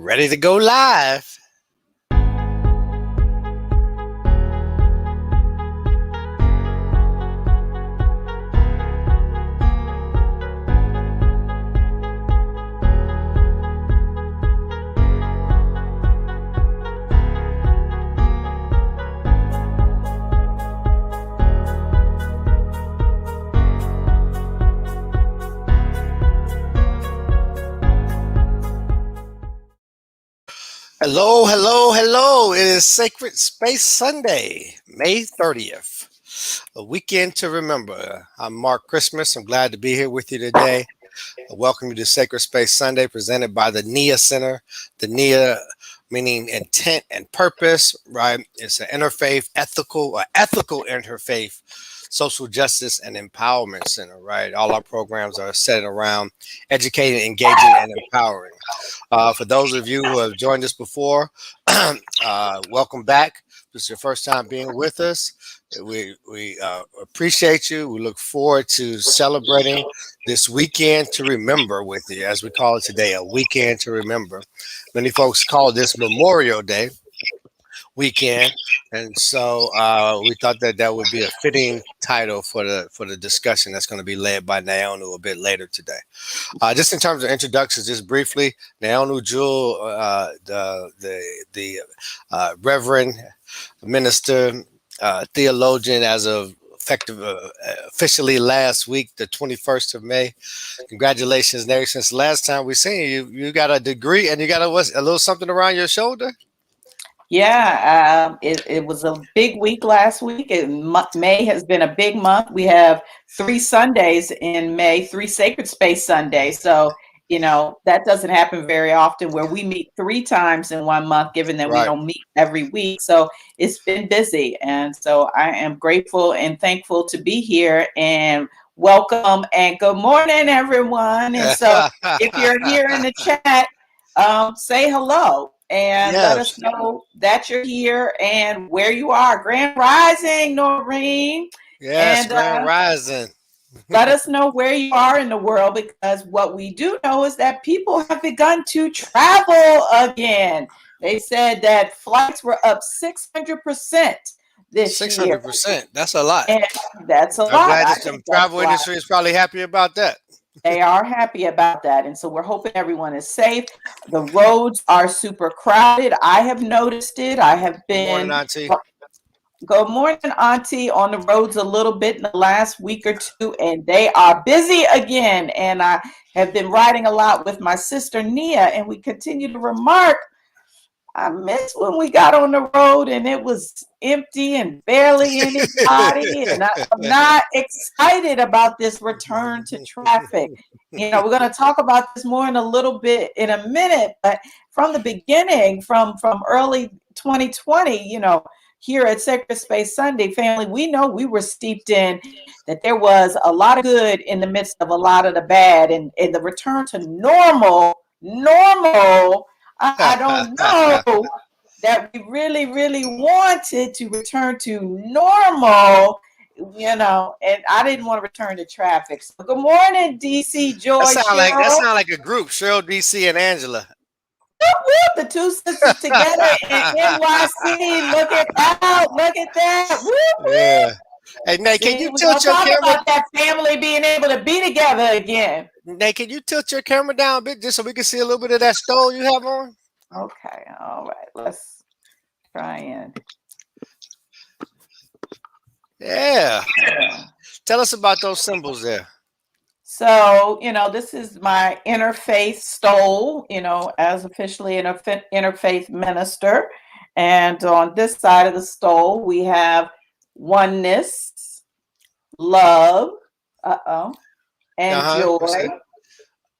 Ready to go live. Hello, hello, hello. It is Sacred Space Sunday, May 30th, a weekend to remember. I'm Mark Christmas. I'm glad to be here with you today. I welcome you to Sacred Space Sunday, presented by the Niyah Center. The Niyah meaning intent and purpose, right? It's an interfaith, ethical interfaith, social justice and empowerment center, right? All our programs are centered around educating, engaging, and empowering. For those of you who have joined us before, welcome back. This is your first time being with us. We appreciate you. We look forward to celebrating this weekend to remember with you, as we call it today, a weekend to remember. Many folks call this Memorial Day weekend, and so we thought that would be a fitting title for the discussion that's going to be led by Naonu a bit later today. Just in terms of introductions, just briefly, Naonu Jewel, the Reverend Minister, theologian, as of officially last week, the 21st of May. Congratulations, Nary. Since the last time we seen you, you got a degree and you got a little something around your shoulder. Yeah, it was a big week last week. May has been a big month. We have 3 Sundays in May, 3 Sacred Space Sundays. So, you know, that doesn't happen very often, where we meet 3 times in 1 month, given that we don't meet every week. So it's been busy. And so I am grateful and thankful to be here, and welcome and good morning, everyone. And so if you're here in the chat, say hello. And let us know that you're here and where you are. Grand Rising, Noreen. Yes, and, Grand Rising. Let us know where you are in the world, because what we do know is that people have begun to travel again. They said that flights were up 600% this year. 600%. That's a lot. And that's a lot. I'm glad the travel industry is probably happy about that. They are happy about that. And so we're hoping everyone is safe. The roads are super crowded. I have noticed it. I have been. Good morning, Auntie. Good morning, Auntie. On the roads a little bit in the last week or 2, and they are busy again. And I have been riding a lot with my sister, Nee-yah, and we continue to remark, I miss when we got on the road and it was empty and barely anybody. And I'm not excited about this return to traffic. You know, we're going to talk about this more in a little bit in a minute, but from the beginning, from early 2020, you know, here at Sacred Space Sunday, family, we know we were steeped in that there was a lot of good in the midst of a lot of the bad, and the return to normal, I don't know that we really, really wanted to return to normal, you know, and I didn't want to return to traffic. So good morning, DC Joy. That sound like a group, Cheryl, DC, and Angela. The 2 sisters together in NYC. Look at that. Woo, yeah. Hey, Nate, can you tilt your camera? About that family being able to be together again. Nate, can you tilt your camera down a bit just so we can see a little bit of that stole you have on? Okay, all right. Let's try and. Yeah. Tell us about those symbols there. So, you know, this is my interfaith stole, you know, as officially an interfaith minister. And on this side of the stole, we have oneness, love, and joy.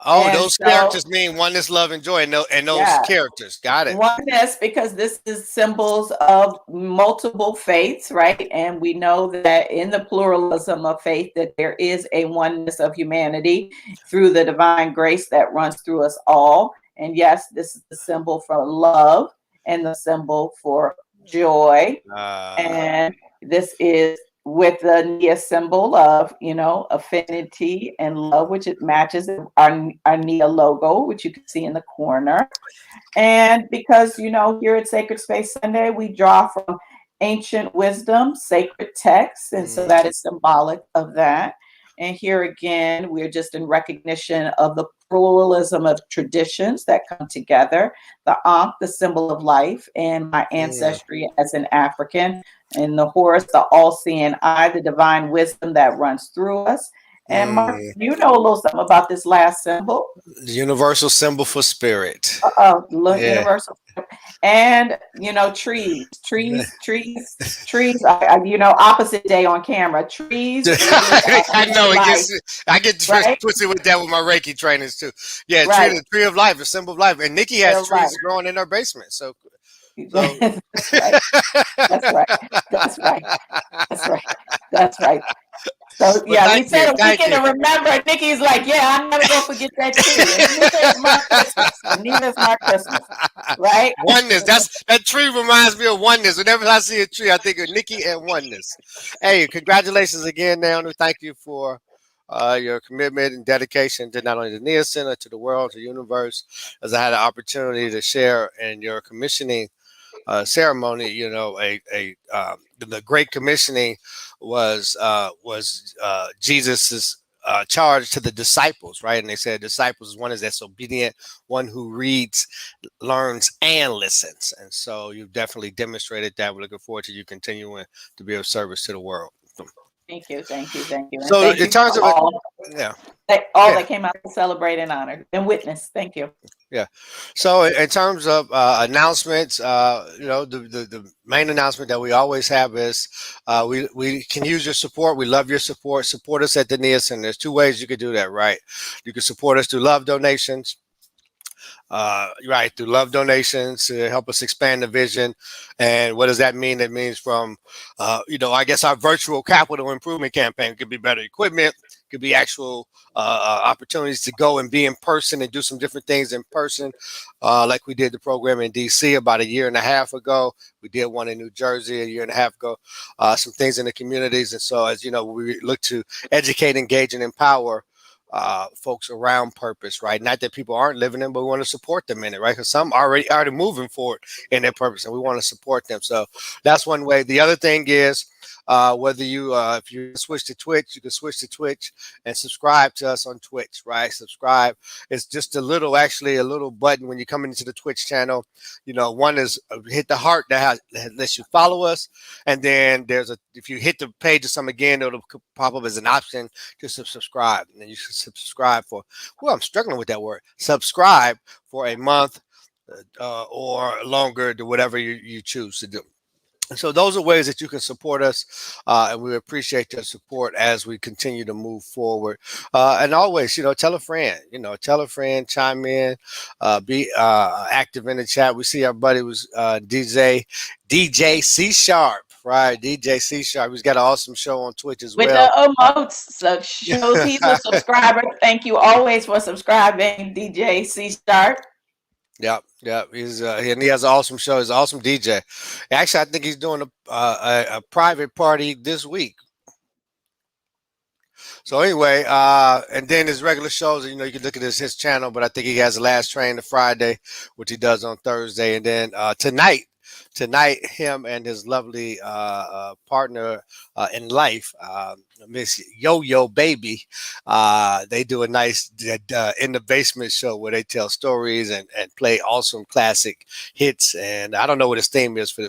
Oh, and those characters mean oneness, love, and joy, and those characters. Got it. Oneness, because this is symbols of multiple faiths, right? And we know that in the pluralism of faith, that there is a oneness of humanity through the divine grace that runs through us all. And yes, this is the symbol for love and the symbol for joy. And this is with the Niyah symbol of, affinity and love, which it matches our Niyah logo, which you can see in the corner. And because, here at Sacred Space Sunday, we draw from ancient wisdom, sacred texts, and so that is symbolic of that. And here again, we're just in recognition of the pluralism of traditions that come together. The Ankh, the symbol of life, and my ancestry as an African, and the Horus, the all-seeing eye, the divine wisdom that runs through us. And Mark, you know a little something about this last symbol. The universal symbol for spirit. Universal. And trees, opposite day on camera. Trees. I know I get twisted with that with my Reiki trainings too. Yeah, the tree of life, the symbol of life. And Nikki has trees growing in her basement. So That's right. That's right. So yeah, we said a weekend to remember. Nikki's like, yeah, I'm never gonna forget that tree. And neither is my Christmas, right? Oneness. That tree reminds me of oneness. Whenever I see a tree, I think of Nikki and oneness. Hey, congratulations again, Naomi. Thank you for your commitment and dedication to not only the Niyah Center, to the world, to the universe. As I had an opportunity to share in your commissioning ceremony, the Great Commissioning was Jesus's charge to the disciples, right? And they said disciples, one is that's obedient, one who reads, learns, and listens. And so you've definitely demonstrated that. We're looking forward to you continuing to be of service to the world. Thank you. And so in terms of all that came out to celebrate and honor and witness. Thank you. Yeah. So in terms of announcements, the main announcement that we always have is we can use your support. We love your support. Support us at the Niyah Center. There's two ways you can do that, right? You can support us through love donations. Through love donations to help us expand the vision. And what does that mean? It means from, I guess our virtual capital improvement campaign could be better equipment, could be actual opportunities to go and be in person and do some different things in person, like we did the program in DC about 1.5 years ago. We did one in New Jersey 1.5 years ago, some things in the communities. And so, as you know, we look to educate, engage, and empower folks around purpose, right? Not that people aren't living in, but we want to support them in it, right? Because some already moving forward in their purpose, and we want to support them. So that's one way. The other thing is whether you, if you switch to Twitch, you can switch to Twitch and subscribe to us on Twitch, right? Subscribe. It's just a little button when you come into the Twitch channel. One is hit the heart that lets you follow us. And then if you hit the page or something again, it'll pop up as an option to subscribe. And then you should subscribe I'm struggling with that word. Subscribe for a month or longer to whatever you choose to do. So those are ways that you can support us, and we appreciate your support as we continue to move forward. And always, tell a friend, chime in, be active in the chat. We see our buddy was DJ C Sharp, right? DJ C Sharp. He's got an awesome show on Twitch as well. With the emotes, so shows he's a subscriber. Thank you always for subscribing, DJ C Sharp. Yeah. He's and he has an awesome show. He's an awesome DJ. Actually, I think he's doing a private party this week. So anyway, and then his regular shows, you can look at his channel, but I think he has the Last Train to Friday, which he does on Thursday. And then tonight, him and his lovely partner in life, Miss Yo-Yo Baby, they do a nice in the basement show where they tell stories and play awesome classic hits. And I don't know what his theme is for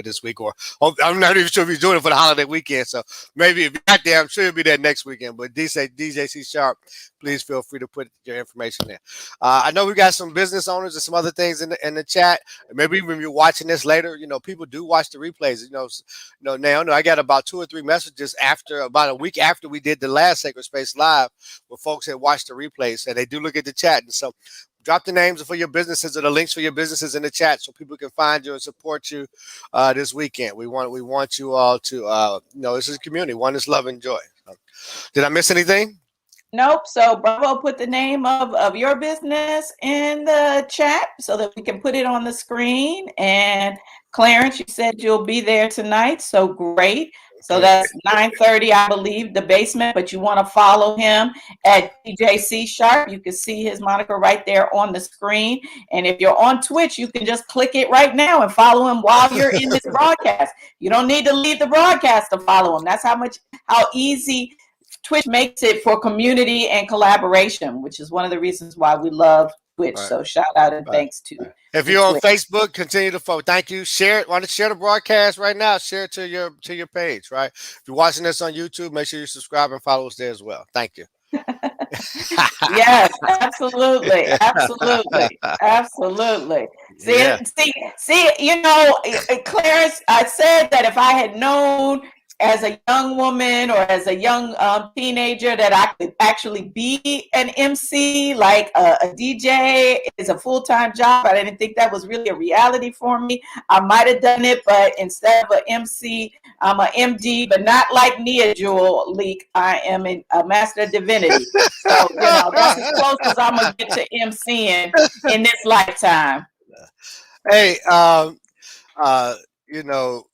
this week, or I'm not even sure if he's doing it for the holiday weekend. So maybe if you're not there, I'm sure he'll be there next weekend. But DJ C Sharp, please feel free to put your information there. I know we got some business owners and some other things in the chat. Maybe when you're watching this later, people do watch the replays. Now I got about 2 or 3 messages about a week after we did the last Sacred Space Live, where folks had watched the replays, and they do look at the chat. And so drop the names for your businesses or the links for your businesses in the chat so people can find you and support you this weekend. We want you all to this is a community. One is love and joy. Did I miss anything? Nope. So Bravo put the name of your business in the chat so that we can put it on the screen. And Clarence, you said you'll be there tonight. So great. So that's 9:30, I believe, the basement. But you want to follow him at TJC Sharp. You can see his moniker right there on the screen. And if you're on Twitch, you can just click it right now and follow him while you're in this broadcast. You don't need to leave the broadcast to follow him. That's how easy Twitch makes it for community and collaboration, which is one of the reasons why we love Twitch. So shout out and thanks to. If you're on Facebook, continue to follow. Thank you. Share it. Want to share the broadcast right now? Share it to your page. Right. If you're watching this on YouTube, make sure you subscribe and follow us there as well. Thank you. Yes, absolutely, absolutely. See, you know, Clarence, I said that if I had known as a young woman or as a young teenager that I could actually be an MC, like a DJ is a full-time job. I didn't think that was really a reality for me. I might have done it, but instead of an MC, I'm an MD, but not like Nee-yah Jewel Leak. I am a Master of Divinity. So, you know, that's as close as I'm going to get to MCing in this lifetime. Hey, you know,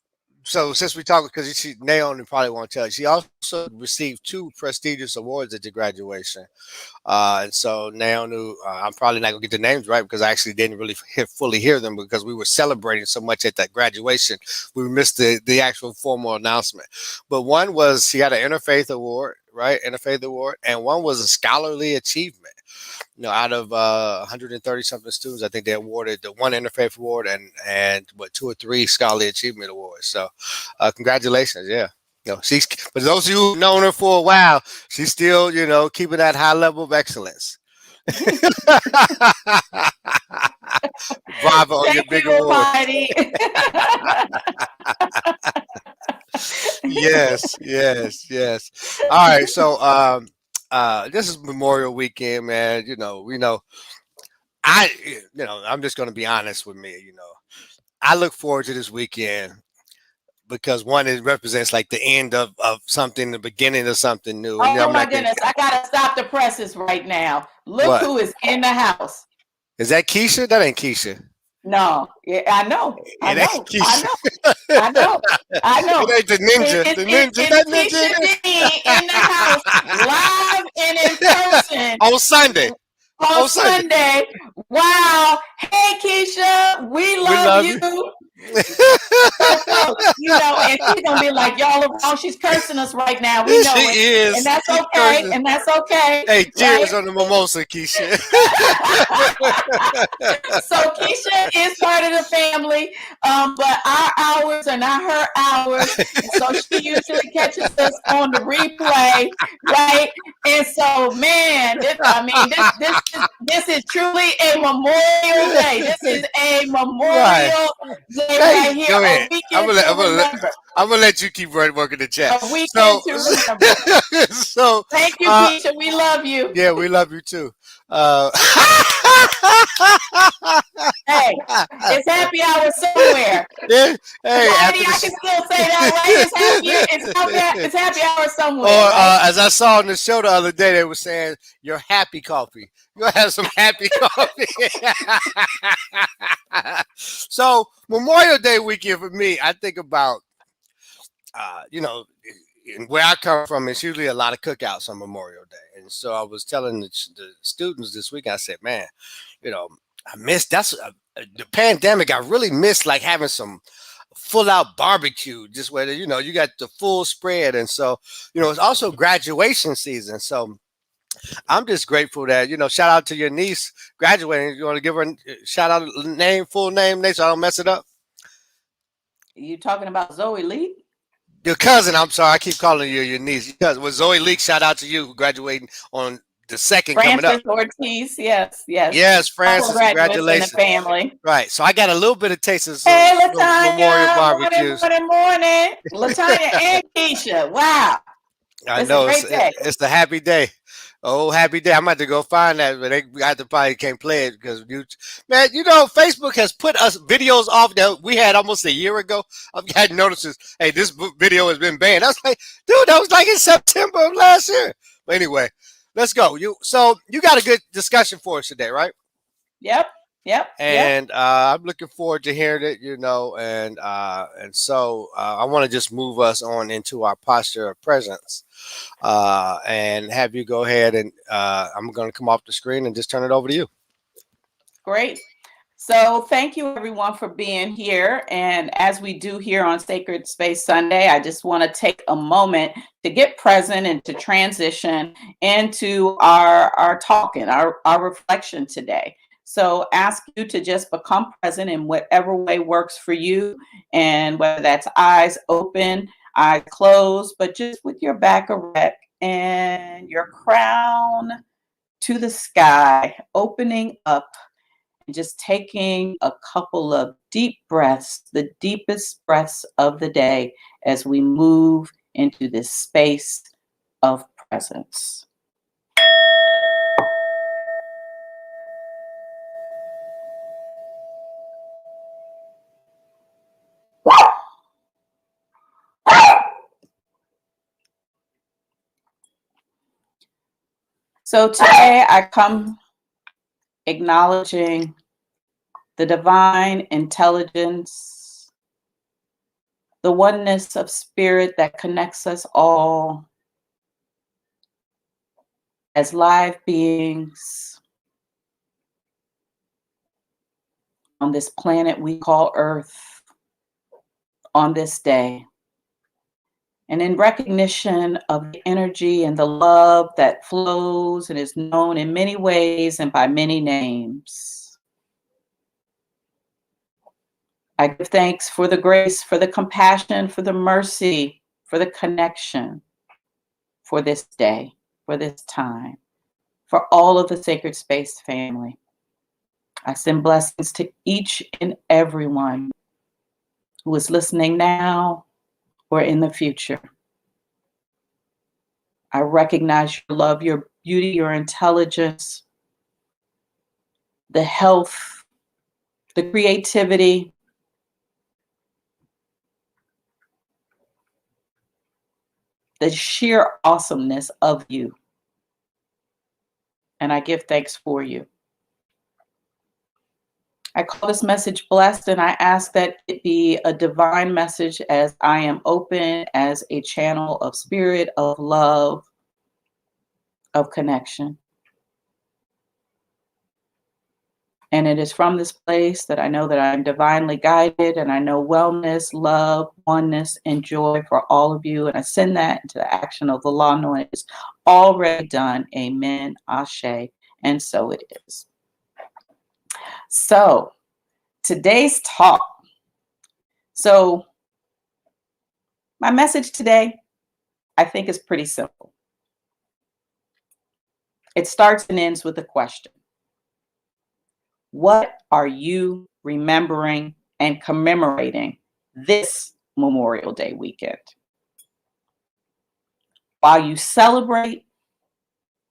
so since we talk, because Naomi probably won't tell you, she also received 2 prestigious awards at the graduation. And so Naomi, I'm probably not gonna get the names right because I actually didn't really fully hear them because we were celebrating so much at that graduation. We missed the actual formal announcement. But one was she got an interfaith award, right? Interfaith award, and one was a scholarly achievement. You know, out of 130 something students, I think they awarded the 1 interfaith award and 2 or 3 scholarly achievement awards. So, congratulations, yeah. You know, but those of you who've known her for a while, she's still, you know, keeping that high level of excellence. Bravo on your big award. Yes. All right, so this is Memorial Weekend, man. You know, I'm just going to be honest with me. You know, I look forward to this weekend because one, it represents like the end of something, the beginning of something new. Oh, you know, my goodness, I gotta stop the presses right now. Look who is in the house. Is that Keisha? That ain't Keisha. No, yeah, I know. I know. It ain't the ninja. It's Keisha D in the house, live and in person on Sunday. On Sunday. Wow. Hey, Keisha, we love you. So, you know, and she's gonna be like, y'all are wrong. She's cursing us right now. We know she it. is. And that's okay. And that's okay. Hey, cheers on the mimosa, Keisha. So Keisha is part of the family, but our hours are not her hours. So she usually catches us on the replay, right? And so, man, this is truly a Memorial Day. This is a Memorial Day right here. Go ahead. I'm gonna let you keep working the chat. A weekend to remember. So thank you, Keisha. We love you. Yeah, we love you too. Hey, it's happy hour somewhere. Yeah. Hey, I can still say that, right? It's happy hour somewhere. Or right? As I saw on the show the other day, they were saying your happy coffee. You'll have some happy coffee. So Memorial Day weekend for me, I think about, you know, where I come from, it's usually a lot of cookouts on Memorial Day. And so I was telling the students this week, I said, man, you know, I missed the pandemic. I really missed like having some full out barbecue, just where, you know, you got the full spread. And so, you know, it's also graduation season. So I'm just grateful that, you know, shout out to your niece graduating. You want to give her a shout out, full name, so I don't mess it up? You talking about Zoe Lee? Your cousin, I'm sorry, I keep calling you your niece. Your cousin, with Zoe Leak, shout out to you, graduating on the 2nd coming up. Francis Ortiz, yes. Yes, Francis, congratulations. In the family. Right, so I got a little bit of taste of Latanya, Memorial barbecues. Morning. Latanya and Keisha, wow. I know, it's a happy day. Oh, happy day. I'm about to go find that, but probably can't play it because man, you know, Facebook has put us videos off that we had almost a year ago. I've got notices. Hey, this video has been banned. I was like, dude, that was like in September of last year. But anyway, let's go. So you got a good discussion for us today, right? Yep. Yep. and I'm looking forward to hearing it. So I want to just move us on into our posture of presence, and have you go ahead and I'm going to come off the screen and just turn it over to you. Great. So thank you everyone for being here. And as we do here on Sacred Space Sunday, I just want to take a moment to get present and to transition into our talking, our reflection today. So ask you to just become present in whatever way works for you, and whether that's eyes open, eyes closed, but just with your back erect and your crown to the sky, opening up and just taking a couple of deep breaths, the deepest breaths of the day, as we move into this space of presence. So today I come acknowledging the divine intelligence, the oneness of spirit that connects us all as live beings on this planet we call Earth on this day. And in recognition of the energy and the love that flows and is known in many ways and by many names, I give thanks for the grace, for the compassion, for the mercy, for the connection, for this day, for this time, for all of the Sacred Space family. I send blessings to each and everyone who is listening now or in the future. I recognize your love, your beauty, your intelligence, the health, the creativity, the sheer awesomeness of you. And I give thanks for you. I call this message blessed, and I ask that it be a divine message as I am open as a channel of spirit, of love, of connection. And it is from this place that I know that I'm divinely guided, and I know wellness, love, oneness, and joy for all of you. And I send that into the action of the law, knowing it is already done. Amen, Ashe, and so it is. So today's talk. So my message today, I think, is pretty simple. It starts and ends with a question. What are you remembering and commemorating this Memorial Day weekend? While you celebrate,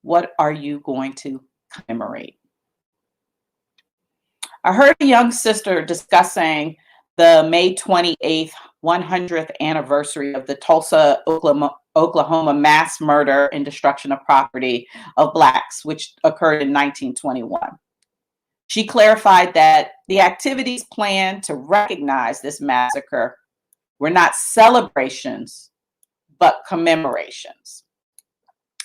what are you going to commemorate? I heard a young sister discussing the May 28th, 100th anniversary of the Tulsa, Oklahoma mass murder and destruction of property of Blacks, which occurred in 1921. She clarified that the activities planned to recognize this massacre were not celebrations, but commemorations.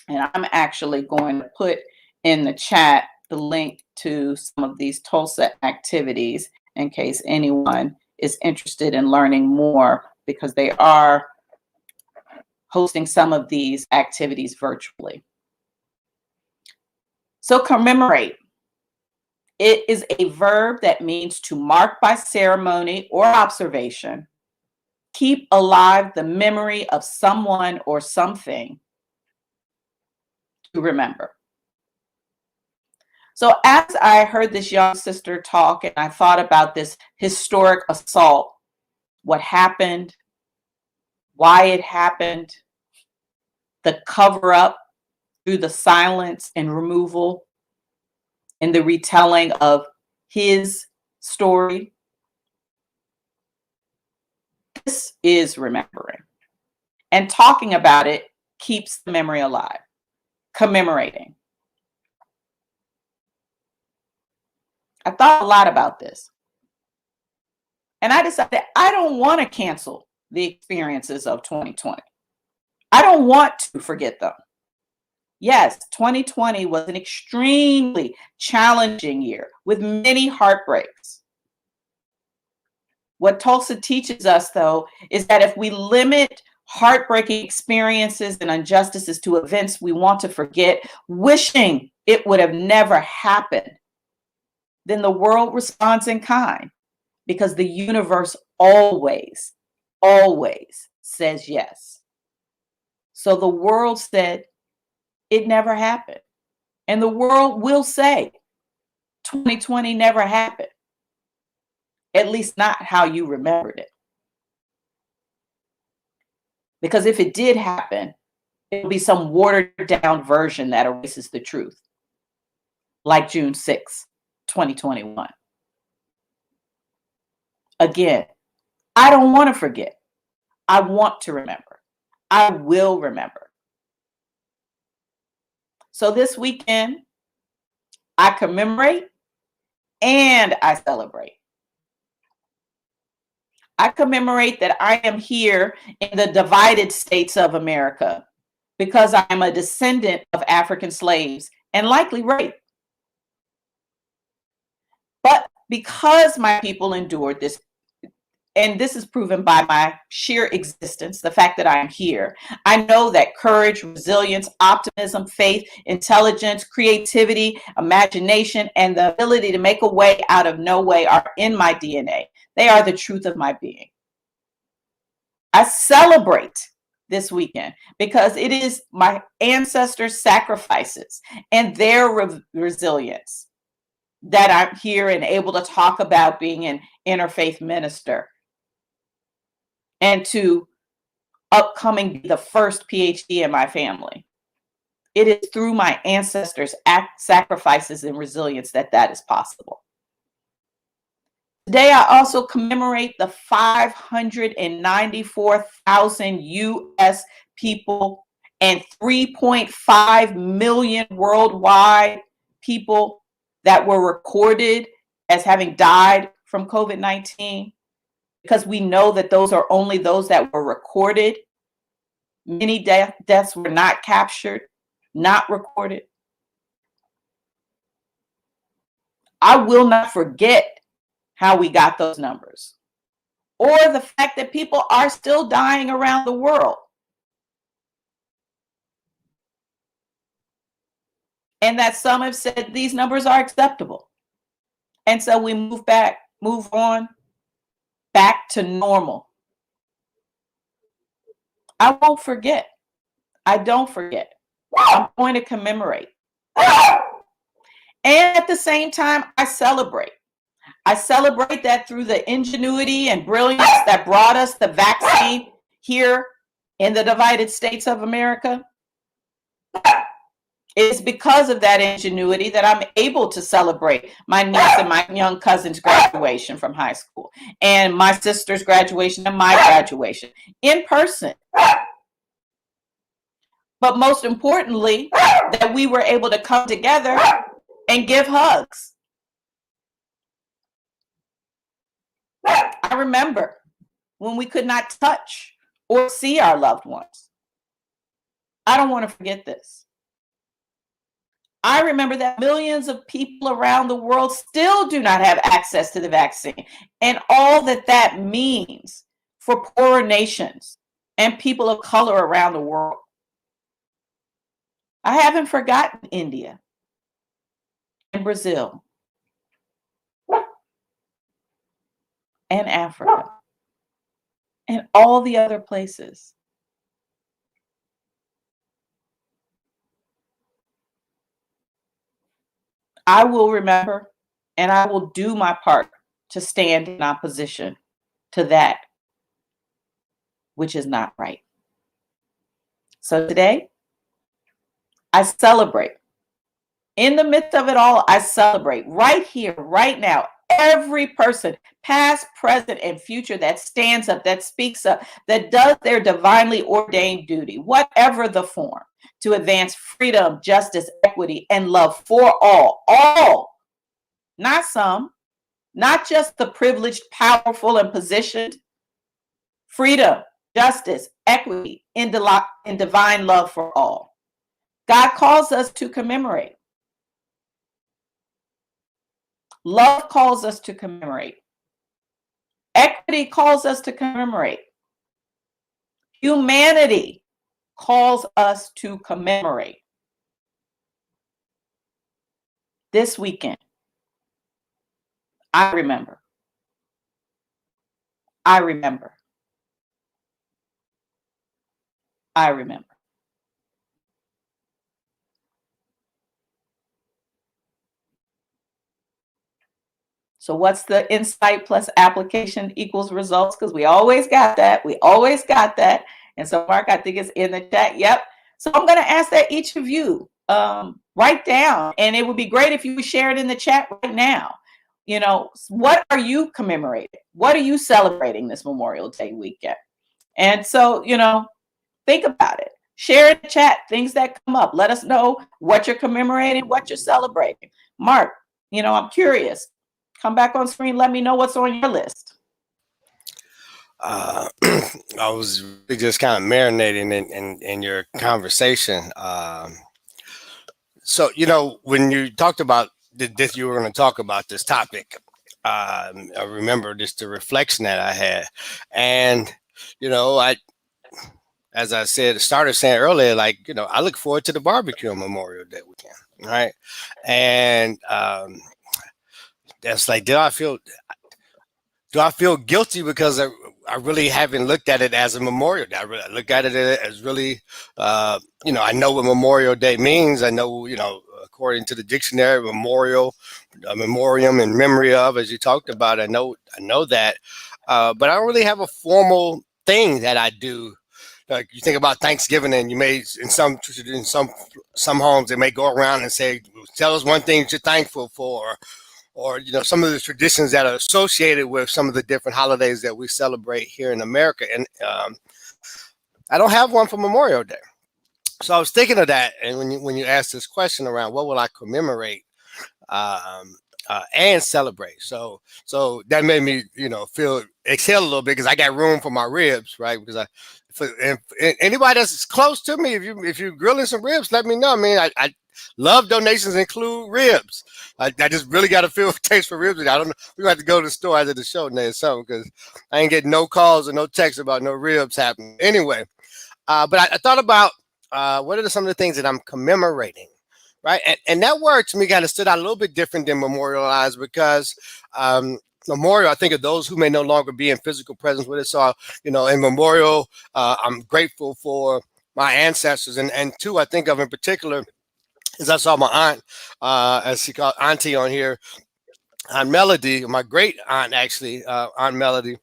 And I'm actually going to put in the chat the link to some of these Tulsa activities in case anyone is interested in learning more, because they are hosting some of these activities virtually. So commemorate. It is a verb that means to mark by ceremony or observation, keep alive the memory of someone or something, to remember. So as I heard this young sister talk and I thought about this historic assault, what happened, why it happened, the cover up through the silence and removal and the retelling of his story, this is remembering. And talking about it keeps the memory alive. Commemorating. I thought a lot about this. And I decided I don't want to cancel the experiences of 2020. I don't want to forget them. Yes, 2020 was an extremely challenging year with many heartbreaks. What Tulsa teaches us, though, is that if we limit heartbreaking experiences and injustices to events we want to forget, wishing it would have never happened, then the world responds in kind, because the universe always, always says yes. So the world said it never happened. And the world will say 2020 never happened. At least not how you remembered it. Because if it did happen, it'll be some watered down version that erases the truth. Like June 6, 2021. Again, I don't want to forget. I want to remember. I will remember. So this weekend, I commemorate and I celebrate. I commemorate that I am here in the divided states of America because I am a descendant of African slaves and likely raped. But because my people endured this, and this is proven by my sheer existence, the fact that I am here, I know that courage, resilience, optimism, faith, intelligence, creativity, imagination, and the ability to make a way out of no way are in my DNA. They are the truth of my being. I celebrate this weekend because it is my ancestors' sacrifices and their resilience that I'm here and able to talk about being an interfaith minister and to upcoming be the first PhD in my family. It is through my ancestors' sacrifices and resilience that is possible. Today, I also commemorate the 594,000 U.S. people and 3.5 million worldwide people that were recorded as having died from COVID-19, because we know that those are only those that were recorded. Many deaths were not captured, not recorded. I will not forget how we got those numbers, or the fact that people are still dying around the world. And that some have said these numbers are acceptable. And so we move on back to normal. I won't forget. I don't forget. I'm going to commemorate. And at the same time, I celebrate. I celebrate that through the ingenuity and brilliance that brought us the vaccine here in the divided states of America. It's because of that ingenuity that I'm able to celebrate my niece and my young cousin's graduation from high school, and my sister's graduation and my graduation in person. But most importantly, that we were able to come together and give hugs. I remember when we could not touch or see our loved ones. I don't want to forget this. I remember that millions of people around the world still do not have access to the vaccine, and all that means for poorer nations and people of color around the world. I haven't forgotten India and Brazil and Africa and all the other places. I will remember, and I will do my part to stand in opposition to that which is not right. So today, I celebrate. In the midst of it all, I celebrate right here, right now. Every person, past, present, and future, that stands up, that speaks up, that does their divinely ordained duty, whatever the form, to advance freedom, justice, equity, and love for all not some, not just the privileged, powerful, and positioned. Freedom, justice, equity, and divine love for all. God calls us to commemorate. Love calls us to commemorate. Equity calls us to commemorate. Humanity calls us to commemorate. This weekend, I remember. I remember. I remember. So what's the insight plus application equals results? Because we always got that. We always got that. And so, Mark, I think it's in the chat. Yep. So I'm going to ask that each of you write down. And it would be great if you would share it in the chat right now. You know, what are you commemorating? What are you celebrating this Memorial Day weekend? And so, you know, think about it. Share in the chat things that come up. Let us know what you're commemorating, what you're celebrating. Mark, you know, I'm curious. Come back on screen. Let me know what's on your list. I was really just kind of marinating in your conversation. So, you know, when you talked about this, you were going to talk about this topic. I remember just the reflection that I had. And, you know, as I started saying earlier, like, you know, I look forward to the barbecue on Memorial Day weekend. Right. And that's like, do I feel guilty because I really haven't looked at it as a Memorial Day? I look at it as really, you know, I know what Memorial Day means. I know, you know, according to the dictionary, memoriam, in memory of, as you talked about. I know that, but I don't really have a formal thing that I do. Like you think about Thanksgiving, and you may in some homes they may go around and say, "Tell us one thing that you're thankful for." Or, you know, some of the traditions that are associated with some of the different holidays that we celebrate here in America. And I don't have one for Memorial Day. So I was thinking of that. And when you asked this question around what will I commemorate and celebrate. So that made me, you know, exhale a little bit because I got room for my ribs, right? Because if anybody that's close to me, if you're grilling some ribs, let me know. I mean, I love donations include ribs. I just really got to feel a taste for ribs. I don't know. We're going to have to go to the store after the show or something because I ain't getting no calls or no texts about no ribs happening. Anyway, but I thought about what are some of the things that I'm commemorating, right? And that word to me kind of stood out a little bit different than memorialize because memorial, I think of those who may no longer be in physical presence with us. So, you know, in memorial, I'm grateful for my ancestors. And two, I think of in particular, as I saw my aunt, as she called Auntie on here, Aunt Melody, my great aunt, actually, Aunt Melody.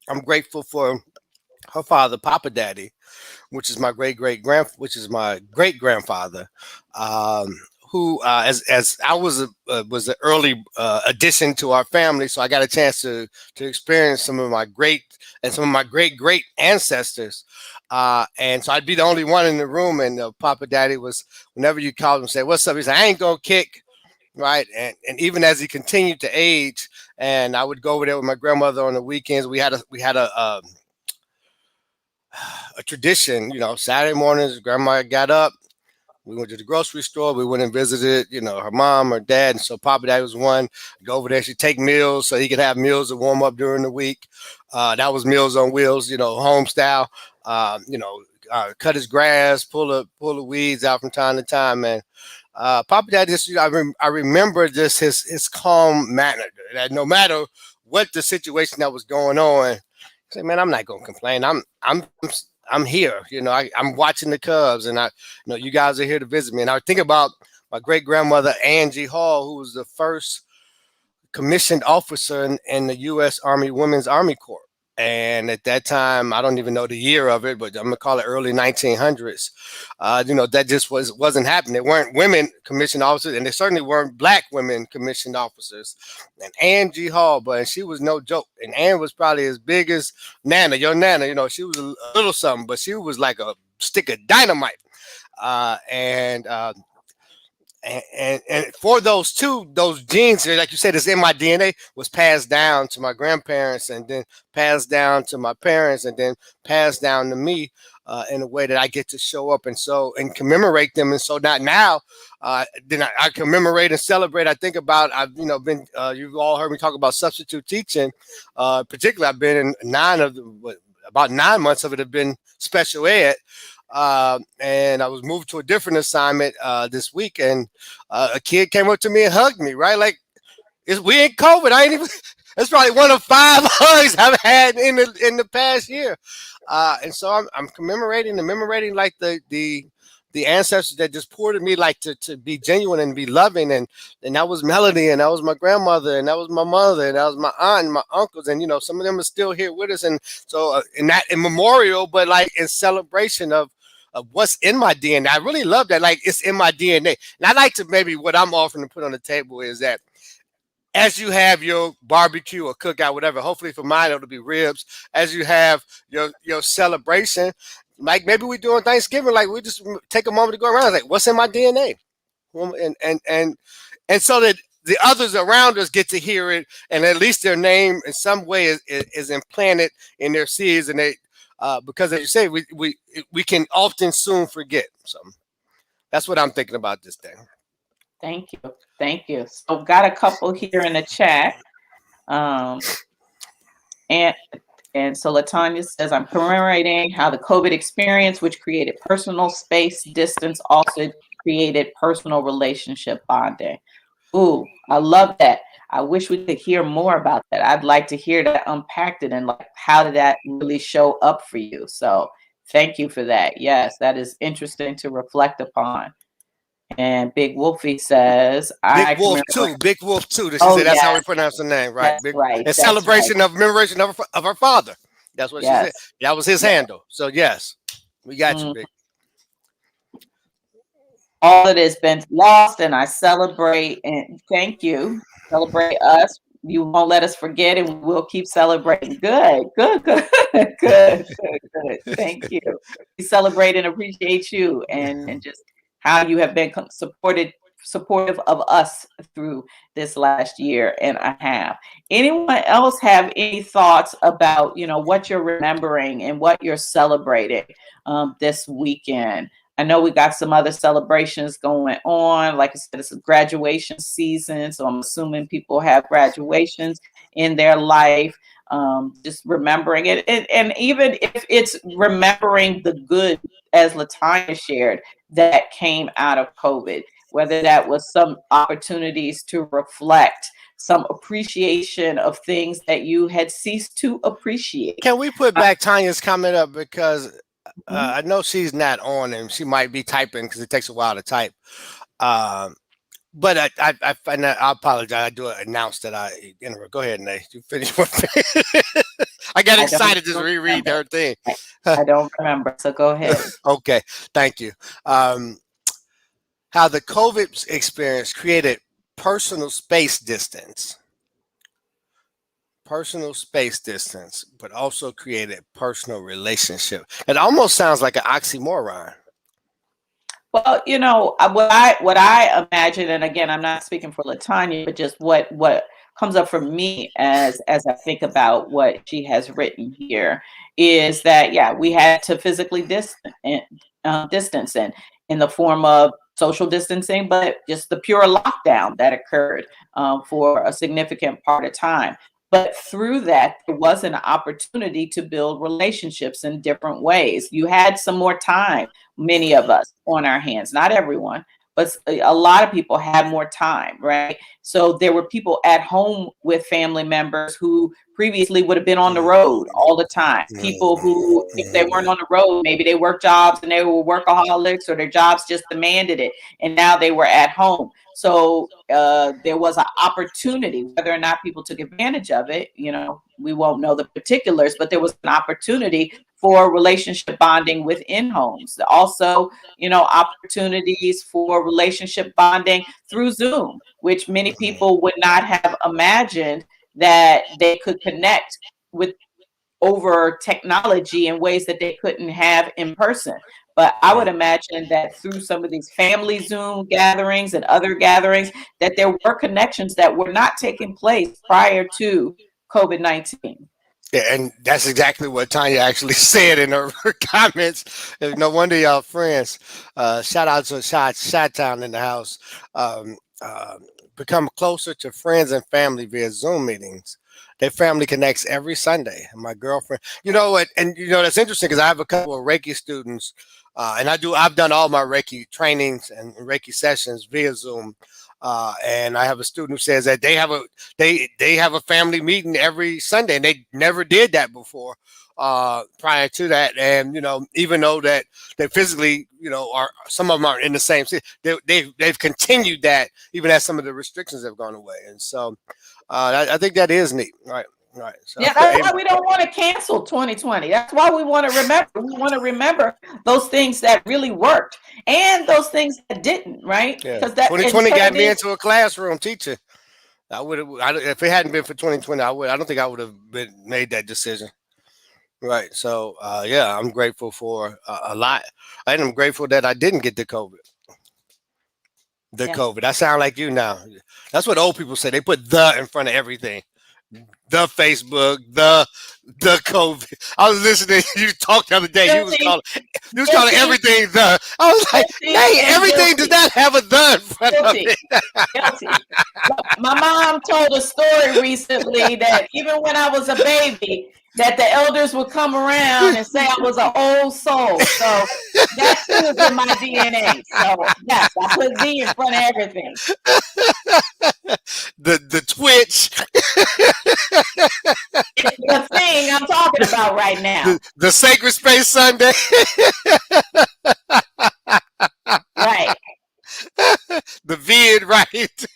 I'm grateful for her father, Papa Daddy, which is my great grandfather, who, as I was an early addition to our family, so I got a chance to experience some of my great great ancestors. And so I'd be the only one in the room, and Papa Daddy was, whenever you called him, say, "What's up?" He said, "I ain't gonna kick." Right. And even as he continued to age, and I would go over there with my grandmother on the weekends, we had a tradition, you know, Saturday mornings, grandma got up, we went to the grocery store, we went and visited, you know, her mom, her dad. And so Papa Daddy was one. Go over there, she'd take meals so he could have meals to warm up during the week. That was Meals on Wheels, you know, home style. You know, cut his grass, pull the weeds out from time to time, man. Papa Dad, just, you know, I remember just his calm manner, that no matter what the situation that was going on, say, man, I'm not gonna complain. I'm here. You know, I'm watching the Cubs, and you know, you guys are here to visit me. And I think about my great grandmother Angie Hall, who was the first commissioned officer in the U.S. Army Women's Army Corps. And at that time, I don't even know the year of it, but I'm gonna call it early 1900s. You know, that just wasn't happening. There weren't women commissioned officers, and there certainly weren't Black women commissioned officers. And Angie Hall, but she was no joke. And Ann was probably as big as Nana, your Nana. You know, she was a little something, but she was like a stick of dynamite. And and for those genes, like you said, it's in my DNA, was passed down to my grandparents, and then passed down to my parents, and then passed down to me, in a way that I get to show up and commemorate them. And so not now, then I commemorate and celebrate. I think about, I've been, you've all heard me talk about substitute teaching. Particularly, I've been in about 9 months of it have been special ed. And I was moved to a different assignment this week, and a kid came up to me and hugged me. Right, like we ain't COVID. I ain't even. That's probably one of 5 hugs I've had in the past year, and so I'm commemorating like the ancestors that just poured at me, like to be genuine and be loving, and that was Melody, and that was my grandmother, and that was my mother, and that was my aunt and my uncles, and some of them are still here with us, and so in memorial, but like in celebration of what's in my DNA. I really love that. Like, it's in my DNA. And I like to, maybe what I'm offering to put on the table is that as you have your barbecue or cookout, whatever, hopefully for mine, it'll be ribs. As you have your celebration, like maybe we're doing Thanksgiving, like we just take a moment to go around, like, what's in my DNA? And so that the others around us get to hear it, and at least their name in some way is implanted in their seeds, and they, because as you say, we can often soon forget. So that's what I'm thinking about this day. Thank you. So got a couple here in the chat, and so Latanya says, I'm commemorating how the COVID experience, which created personal space distance, also created personal relationship bonding. Ooh, I love that. I wish we could hear more about that. I'd like to hear that unpacked it, and like, how did that really show up for you? So thank you for that. Yes, that is interesting to reflect upon. And Big Wolfie says, Big Wolf 2. That's how we pronounce the name, right? That's right. In celebration of commemoration of her father. That's what she said. That was his handle. So yes, we got you, Big. All that has been lost, and I celebrate, and thank you. Celebrate us. You won't let us forget, and we'll keep celebrating. Good. Thank you. We celebrate and appreciate you, and just how you have been supportive of us through this last year and a half. Anyone else have any thoughts about, what you're remembering and what you're celebrating this weekend? I know we got some other celebrations going on. Like I said, it's a graduation season, so I'm assuming people have graduations in their life. Just remembering it, and even if it's remembering the good, as Latanya shared, that came out of COVID, whether that was some opportunities to reflect, some appreciation of things that you had ceased to appreciate. Can we put back Tanya's comment up, because I know she's not on, and she might be typing because it takes a while to type. But I find that, I apologize. I do announce that go ahead, Nate. You finish. I got excited just reread her thing. I don't remember, so go ahead. Okay, thank you. How the COVID experience created personal space distance, but also created personal relationship. It almost sounds like an oxymoron. Well, what I imagine, and again, I'm not speaking for Latanya, but just what comes up for me as I think about what she has written here is that, we had to physically distance in the form of social distancing, but just the pure lockdown that occurred for a significant part of time. But through that, there was an opportunity to build relationships in different ways. You had some more time, many of us, on our hands. Not everyone, but a lot of people had more time, right? So there were people at home with family members who previously would have been on the road all the time. People who, if they weren't on the road, maybe they worked jobs and they were workaholics, or their jobs just demanded it, and now they were at home. So there was an opportunity. Whether or not people took advantage of it, we won't know the particulars, but there was an opportunity for relationship bonding within homes. Also, opportunities for relationship bonding through Zoom, which many people would not have imagined that they could connect with over technology in ways that they couldn't have in person. But I would imagine that through some of these family Zoom gatherings and other gatherings, that there were connections that were not taking place prior to COVID-19. Yeah, and that's exactly what Tanya actually said in her comments. No wonder y'all friends. Shout out to Shot Town in the house. Um, uh, Become closer to friends and family via Zoom meetings. Their family connects every Sunday. And my girlfriend, you know what? And you know that's interesting because I have a couple of Reiki students, and I've done all my Reiki trainings and Reiki sessions via Zoom. And I have a student who says that they have a family meeting every Sunday, and they never did that before prior to that. And even though that they physically, are some of them are in the same city, they've continued that even as some of the restrictions have gone away. And so I think that is neat, right? Right. So, yeah, that's why we don't want to cancel 2020. That's why we want to remember. We want to remember those things that really worked and those things that didn't, right? Yeah. Because that 2020 got me into a classroom teaching. I would have, if it hadn't been for 2020, I don't think I would have made that decision. Right. So, yeah, I'm grateful for a lot. And I'm grateful that I didn't get the COVID. COVID. I sound like you now. That's what old people say. They put the in front of everything. The Facebook, the COVID. I was listening to you talk the other day. You was calling everything the. I was like, hey, everything does not have a the in front of it. Guilty. My mom told a story recently that even when I was a baby, that the elders would come around and say I was an old soul. So that too is in my DNA. So yes, I put the in front of everything. The Twitch. It's the thing I'm talking about right now. The Sacred Space Sunday. Right. The vid, right?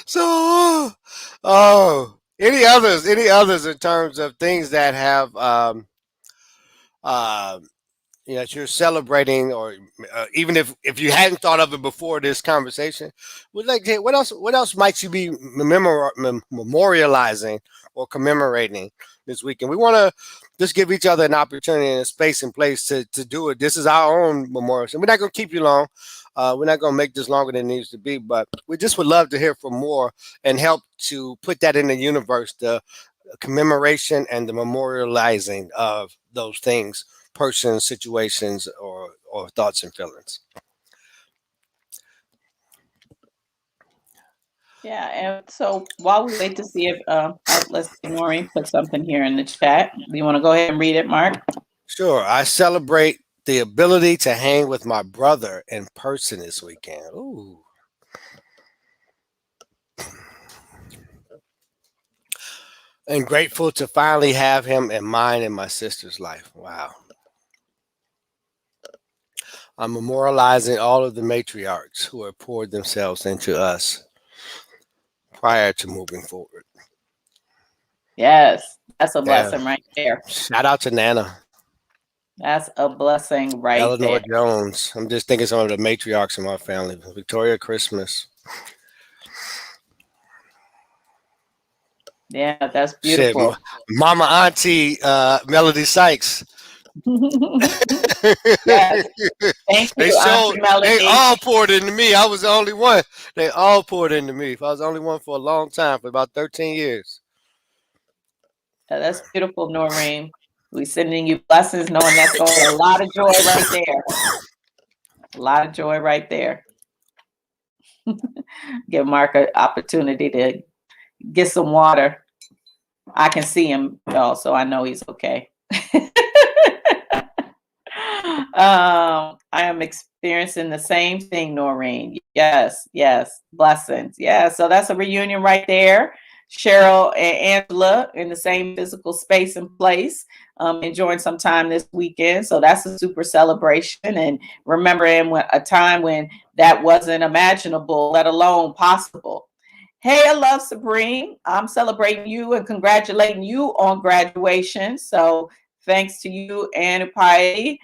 So, any others in terms of things that have that you're celebrating, or even if you hadn't thought of it before this conversation, what else might you be memorializing or commemorating this weekend? We want to just give each other an opportunity and a space and place to do it. This is our own memorial. So we're not going to keep you long. We're not going to make this longer than it needs to be, but we just would love to hear from more and help to put that in the universe, the commemoration and the memorializing of those things, persons, situations, or thoughts and feelings. Yeah, and so while we wait to see if let's see, Maureen put something here in the chat. Do you want to go ahead and read it, Mark? Sure. I celebrate the ability to hang with my brother in person this weekend. Ooh. And grateful to finally have him in mine and my sister's life. Wow. I'm memorializing all of the matriarchs who have poured themselves into us prior to moving forward. Yes, that's a blessing right there. Shout out to Nana. That's a blessing right Eleanor there. Jones. I'm just thinking some of the matriarchs in my family. Victoria Christmas. Yeah, that's beautiful. Shit, Mama Auntie Melody Sykes. Yes. Thank you, Auntie Melody. They all poured into me. I was the only one. They all poured into me. I was the only one for a long time, for about 13 years. Yeah, that's beautiful, Noreen. We're sending you blessings, knowing that's going to be a lot of joy right there. A lot of joy right there. Give Mark an opportunity to get some water. I can see him, y'all, so I know he's okay. I am experiencing the same thing, Noreen. Yes, blessings. Yeah, so that's a reunion right there. Cheryl and Angela in the same physical space and place, enjoying some time this weekend. So that's a super celebration, and remembering a time when that wasn't imaginable, let alone possible. Hey, I love Sabrine. I'm celebrating you and congratulating you on graduation. So thanks to you and Piety.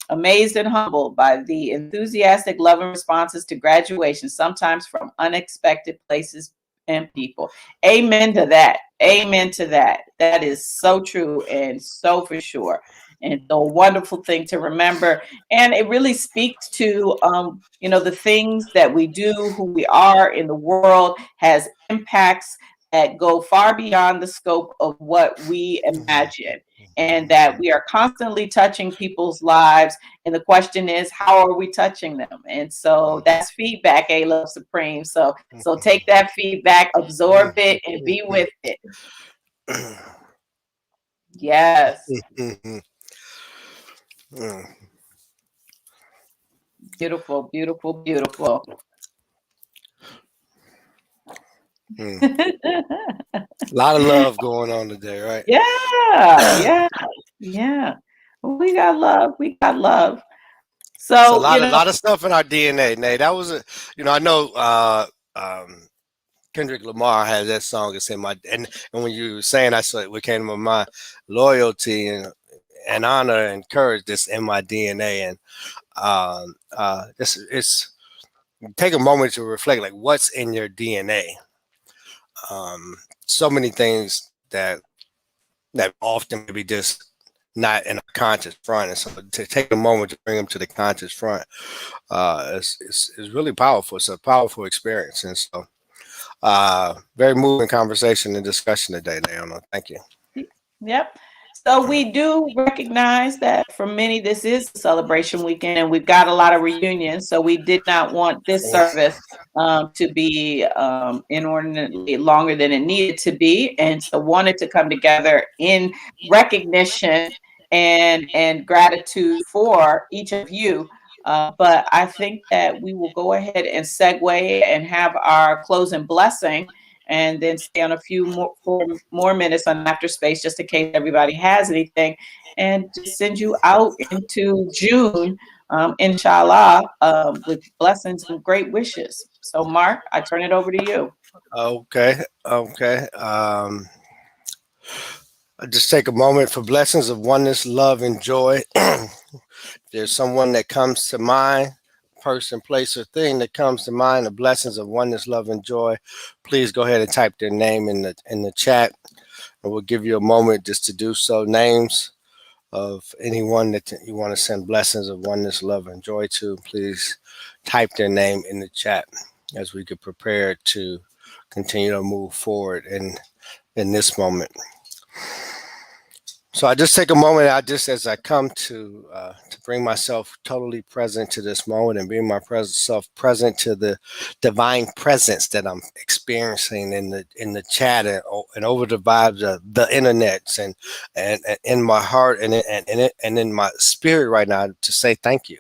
Amazed and humbled by the enthusiastic love and responses to graduation, sometimes from unexpected places and people. Amen to that. Amen to that. That is so true and so for sure. And so a wonderful thing to remember. And it really speaks to, the things that we do, who we are in the world has impacts that go far beyond the scope of what we imagine. And that we are constantly touching people's lives. And the question is, how are we touching them? And so that's feedback, A Love Supreme. So take that feedback, absorb it, and be with it. Yes. Beautiful, beautiful, beautiful. A lot of love going on today, right? Yeah. We got love. We got love. It's a So, lot of stuff in our DNA, Nate. That was I know Kendrick Lamar has that song. It's in my and when you were saying, I saw what came to my mind: loyalty and honor and courage. That's in my DNA, and it's take a moment to reflect, like what's in your DNA. So many things that often maybe just not in a conscious front, and so to take a moment to bring them to the conscious front is really powerful. It's a powerful experience, and so very moving conversation and discussion today, Naomi. Thank you. Yep. So we do recognize that for many, this is a celebration weekend, and we've got a lot of reunions. So we did not want this service to be inordinately longer than it needed to be, and so wanted to come together in recognition and gratitude for each of you. But I think that we will go ahead and segue and have our closing blessing, and then stay on a few more minutes on After Space, just in case everybody has anything, and just send you out into June, inshallah, with blessings and great wishes. So, Mark, I turn it over to you. Okay. I just take a moment for blessings of oneness, love, and joy. There's someone that comes to mind, person, place, or thing that comes to mind, the blessings of oneness, love, and joy. Please go ahead and type their name in the chat, and we'll give you a moment just to do so. Names of anyone that you want to send blessings of oneness, love, and joy to, please type their name in the chat as we get prepared to continue to move forward in this moment. So I just take a moment. As I come to bring myself totally present to this moment and bring my self present to the divine presence that I'm experiencing in the chat and over the vibes of the internets and in my heart and in my spirit right now, to say thank you.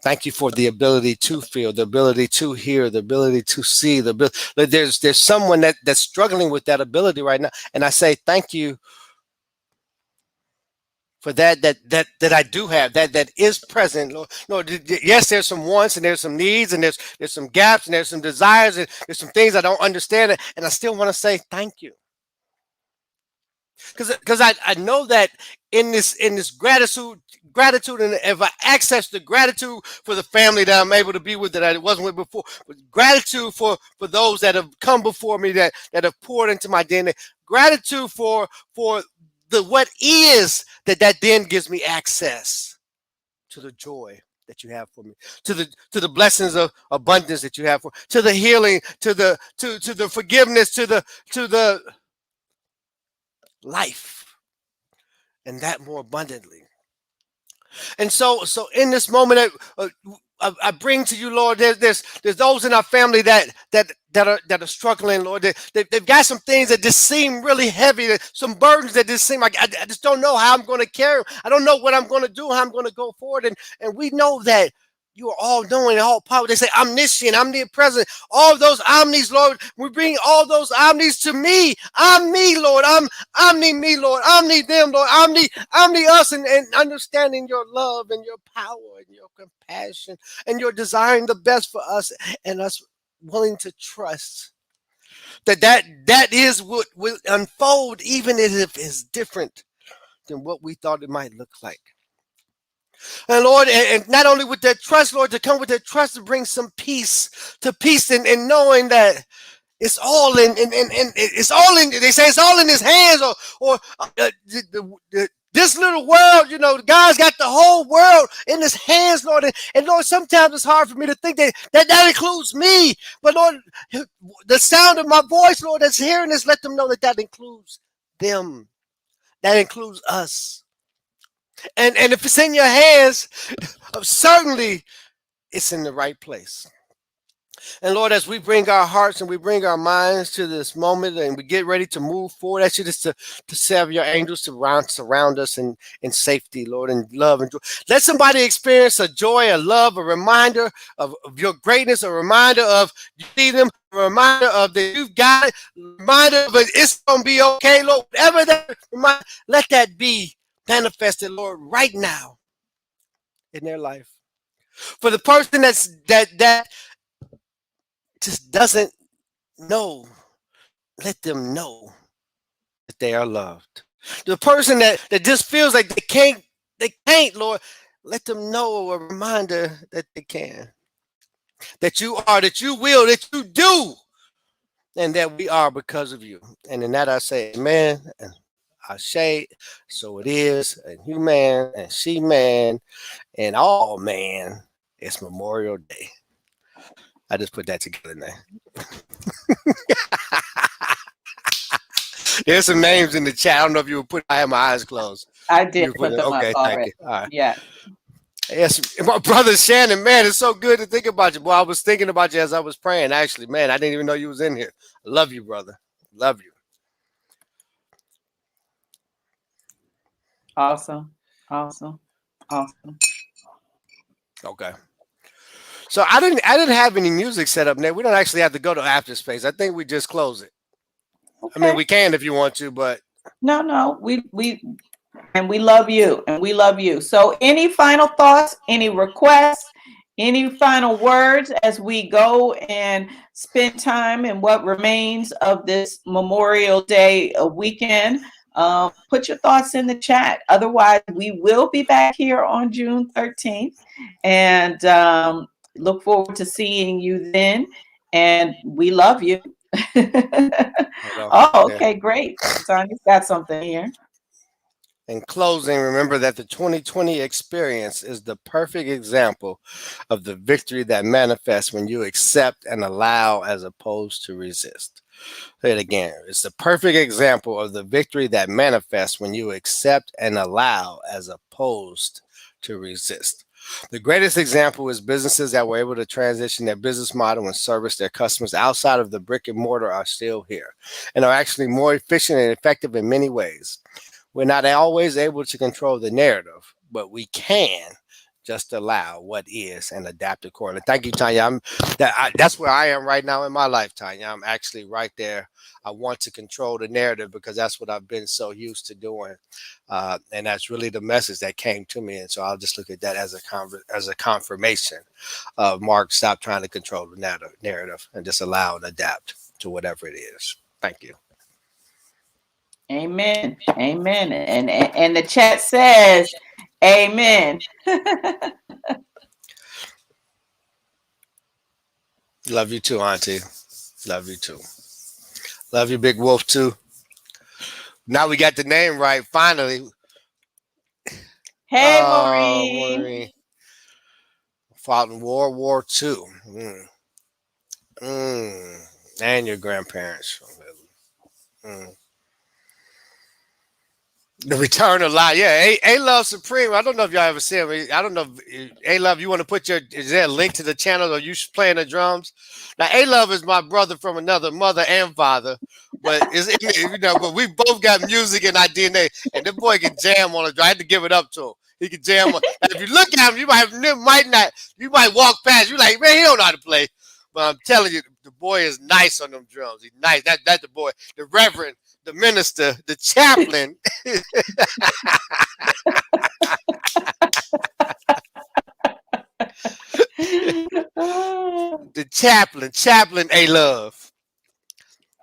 Thank you for the ability to feel, the ability to hear, the ability to see. There's someone that's struggling with that ability right now, and I say thank you for that I do have, that is present. Lord, yes, there's some wants and there's some needs and there's some gaps and there's some desires and there's some things I don't understand, and I still want to say thank you. Because I know that in this gratitude, and if I access the gratitude for the family that I'm able to be with that I wasn't with before, but gratitude for those that have come before me that have poured into my DNA, gratitude for the what is that then gives me access to the joy that you have for me, to the blessings of abundance that you have for, to the healing, to the forgiveness, to the life, and that more abundantly. And so in this moment, I bring to you, Lord, there's those in our family that are struggling, Lord. They've got some things that just seem really heavy, some burdens that just seem like I just don't know how I'm going to carry. I don't know what I'm going to do, how I'm going to go forward. And we know that you are all knowing, all powerful. They say omniscient, omnipresent, all of those omnis, Lord. We bring all those omnis to me. I'm me, Lord. I'm omni me, Lord. Omni them, Lord. Omni us, and understanding your love and your power and your compassion and your desiring the best for us, and us willing to trust that is what will unfold, even if it's different than what we thought it might look like. And Lord, and not only with that trust, Lord, to come with that trust to bring some peace, to peace in knowing that It's all in it's all in. They say it's all in his hands, this little world. God's got the whole world in his hands, Lord. And Lord, sometimes it's hard for me to think that includes me. But Lord, the sound of my voice, Lord, that's hearing this, let them know that includes them. That includes us. And if it's in your hands, certainly it's in the right place. And Lord, as we bring our hearts and we bring our minds to this moment and we get ready to move forward, I ask you just to serve your angels to surround us in safety, Lord, and love and joy. Let somebody experience a joy, a love, a reminder of your greatness, a reminder of you see them, a reminder of that you've got it, a reminder of it's going to be okay, Lord. Whatever that reminder, let that be manifested, Lord, right now in their life. For the person that just doesn't know, let them know that they are loved. The person that just feels like they can't, Lord, let them know, a reminder that they can. That you are, that you will, that you do, and that we are because of you. And in that I say amen, and I say, so it is, and you man, and she man, and all man, it's Memorial Day. I just put that together now. There's some names in the chat. I don't know if you would put. I have my eyes closed. I did put them okay, up thank already. you. All right. Yeah. Yes, my brother Shannon, man, it's so good to think about you. Boy, I was thinking about you as I was praying. Actually, man, I didn't even know you was in here. I love you, brother. Love you. Awesome. Awesome. Awesome. Okay. So I didn't have any music set up there. We don't actually have to go to after space. I think we just close it. Okay. I mean, we can if you want to, but no, we love you, and we love you. So any final thoughts, any requests, any final words as we go and spend time in what remains of this Memorial Day weekend? Put your thoughts in the chat. Otherwise, we will be back here on June 13th, and look forward to seeing you then. And we love you. Oh, okay, great. Tanya's got something here. In closing, remember that the 2020 experience is the perfect example of the victory that manifests when you accept and allow as opposed to resist. Say it again. It's the perfect example of the victory that manifests when you accept and allow as opposed to resist. The greatest example is businesses that were able to transition their business model and service their customers outside of the brick and mortar are still here and are actually more efficient and effective in many ways. We're not always able to control the narrative, but we can just allow what is and adapt accordingly. Thank you, Tanya. That's where I am right now in my life, Tanya. I'm actually right there. I want to control the narrative because that's what I've been so used to doing, and that's really the message that came to me. And so I'll just look at that as a confirmation of Mark. Stop trying to control the narrative and just allow and adapt to whatever it is. Thank you. Amen. Amen. And the chat says, amen. Love you too, Auntie. Love you too. Love you, Big Wolf, too. Now we got the name right, finally. Hey, Maureen. Maureen. Fought in World War II. And your grandparents. The Return of Life. Yeah, A-Love Supreme. I don't know if y'all ever see him. I don't know if A-Love, you want to put is there a link to the channel or you playing the drums? Now, A-Love is my brother from another mother and father. But but we both got music in our DNA. And the boy can jam on a drum. I had to give it up to him. He can jam on. If you look at him, you might walk past. You like, man, he don't know how to play. But I'm telling you, the boy is nice on them drums. He's nice. That's the boy. The Reverend, the minister, the chaplain. The chaplain A-Love.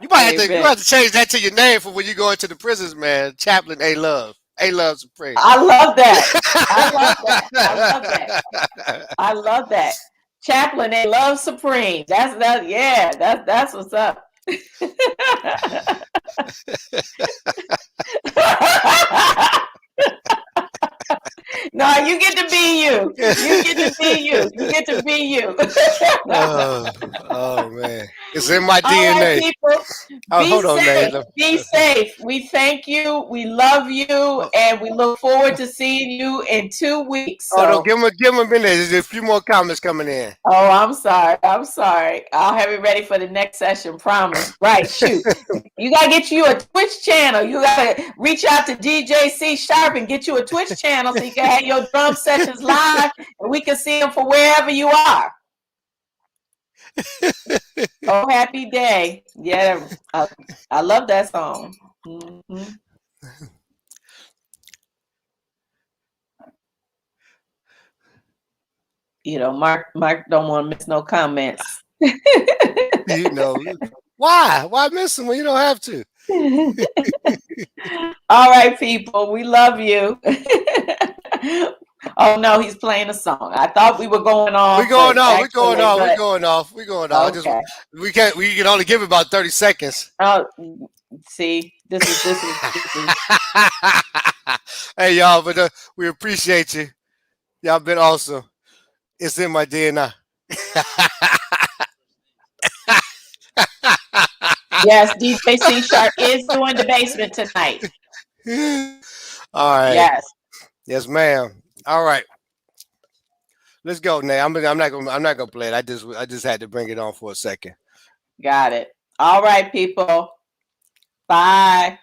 You might have to change that to your name for when you go into the prisons, man. Chaplain A-Love. A-Love Supreme. I love that. I love that. I love that. I love that. Chaplain A-Love Supreme. That's what's up. No, you get to be you. You get to be you. You get to be you. Oh man, it's in my All right, DNA. people. Oh, Be hold on, safe. Nate. Be safe. We thank you. We love you. And we look forward to seeing you in 2 weeks. Oh no, So, give him a minute. There's a few more comments coming in. oh, I'm sorry. I'm sorry. I'll have it ready for the next session. Promise. Right. Shoot. You got to get you a Twitch channel. You got to reach out to DJ C Sharp and get you a Twitch channel so you can have your drum sessions live and we can see them for wherever you are. Oh, happy day. Yeah. I love that song. Mm-hmm. You know, Mark don't want to miss no comments. You know, why miss them when you don't have to? All right, people, we love you. Oh no, he's playing a song. I thought we were going off. We're going off. We're going off. Okay. We can only give about 30 seconds. Oh, see, this is. Hey y'all, but we appreciate you. Y'all been awesome. It's in my DNA. Yes, DJ C Sharp is doing the basement tonight. All right. Yes. Yes, ma'am. All right. Let's go, Nate. I'm not gonna play it. I just had to bring it on for a second. Got it. All right, people. Bye.